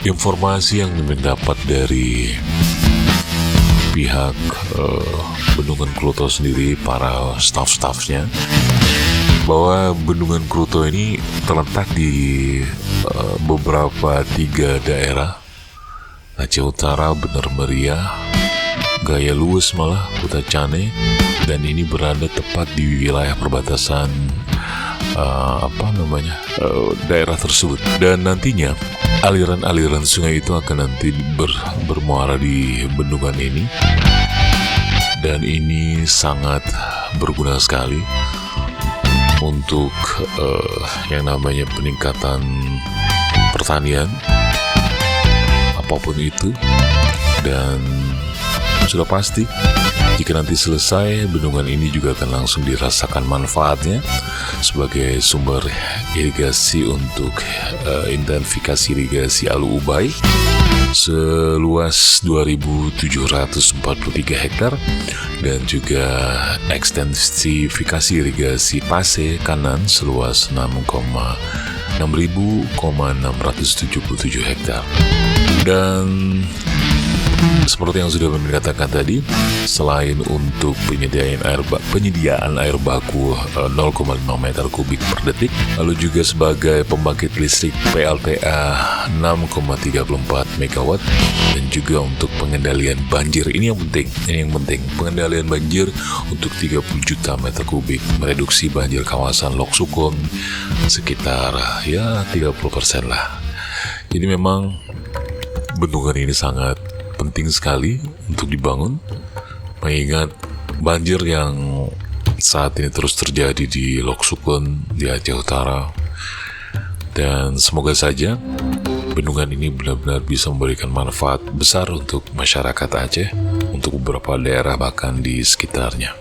informasi yang didapat dari pihak Bendungan Kluto sendiri, para staff-staffnya, bahwa Bendungan Kluto ini terletak di beberapa 3 daerah: Aceh Utara, Bener Meriah, Gaya Luwes malah, Kuta Cane, dan ini berada tepat di wilayah perbatasan daerah tersebut. Dan nantinya aliran-aliran sungai itu akan nanti bermuara di bendungan ini, dan ini sangat berguna sekali untuk yang namanya peningkatan pertanian apapun itu. Dan sudah pasti jika nanti selesai, bendungan ini juga akan langsung dirasakan manfaatnya sebagai sumber irigasi untuk intensifikasi irigasi Alu Ubay seluas 2.743 hektar, dan juga ekstensifikasi irigasi Pase Kanan seluas 6.677 hektar. Dan seperti yang sudah Mimin katakan tadi, selain untuk penyediaan air baku 0,5 meter kubik per detik, lalu juga sebagai pembangkit listrik PLTA 6,34 MW, dan juga untuk pengendalian banjir. Ini yang penting, pengendalian banjir untuk 30 juta meter kubik, mereduksi banjir kawasan Lok Sukun sekitar 30% lah. Jadi memang bendungan ini sangat penting sekali untuk dibangun, mengingat banjir yang saat ini terus terjadi di Lok Sukun, di Aceh Utara. Dan semoga saja bendungan ini benar-benar bisa memberikan manfaat besar untuk masyarakat Aceh, untuk beberapa daerah bahkan di sekitarnya.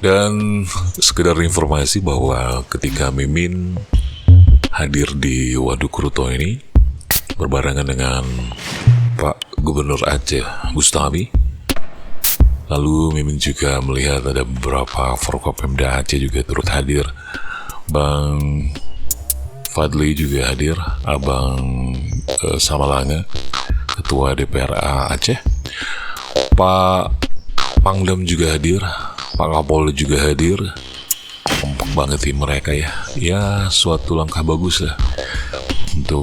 Dan sekedar informasi bahwa ketika Mimin hadir di Waduk Kuruto ini berbarengan dengan Pak Gubernur Aceh Bustami, lalu Mimin juga melihat ada beberapa Forkopimda Aceh juga turut hadir. Bang Fadli juga hadir, Abang Samalanga, Ketua DPRA Aceh, Pak Pangdam juga hadir, Pak Kapolda juga hadir. Kompak banget tim mereka ya. Ya, suatu langkah bagus lah untuk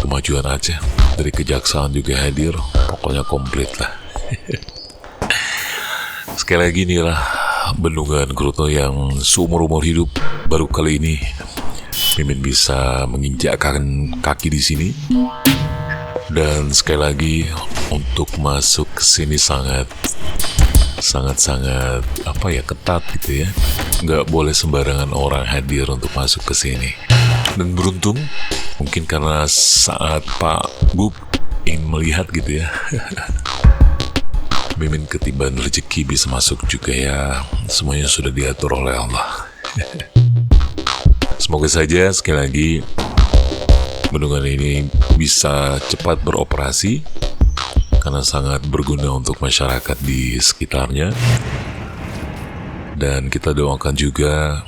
kemajuan Aceh. Dari Kejaksaan juga hadir, pokoknya komplit lah. Sekali lagi inilah Bendungan Kuruto yang seumur-umur hidup baru kali ini Mimin bisa menginjakkan kaki di sini. Dan sekali lagi untuk masuk ke sini sangat ketat gitu ya. Nggak boleh sembarangan orang hadir untuk masuk ke sini. Dan beruntung mungkin karena saat Pak Bub ingin melihat gitu ya. Mimin ketiban rezeki bisa masuk juga ya. Semuanya sudah diatur oleh Allah. Semoga saja sekali lagi bendungan ini bisa cepat beroperasi karena sangat berguna untuk masyarakat di sekitarnya. Dan kita doakan juga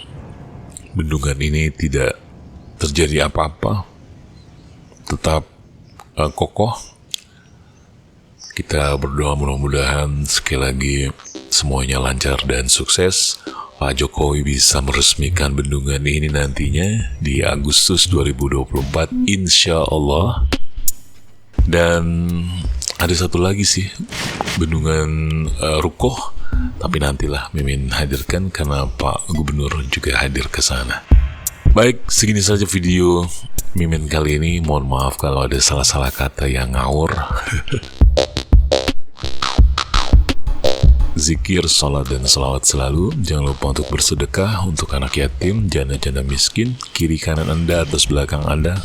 bendungan ini tidak terjadi apa-apa, tetap kokoh. Kita berdoa mudah-mudahan sekali lagi semuanya lancar dan sukses. Pak Jokowi bisa meresmikan bendungan ini nantinya di Agustus 2024 insya Allah. Dan ada satu lagi sih, bendungan Rukoh, tapi nantilah Mimin hadirkan karena Pak Gubernur juga hadir ke sana. Baik, segini saja video Mimin kali ini. Mohon maaf kalau ada salah-salah kata yang ngawur. Zikir, salat, dan salawat selalu. Jangan lupa untuk bersedekah untuk anak yatim, janda-janda miskin, kiri kanan Anda, atas belakang Anda.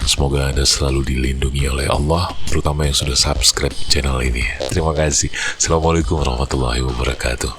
Semoga Anda selalu dilindungi oleh Allah, terutama yang sudah subscribe channel ini. Terima kasih. Assalamualaikum warahmatullahi wabarakatuh.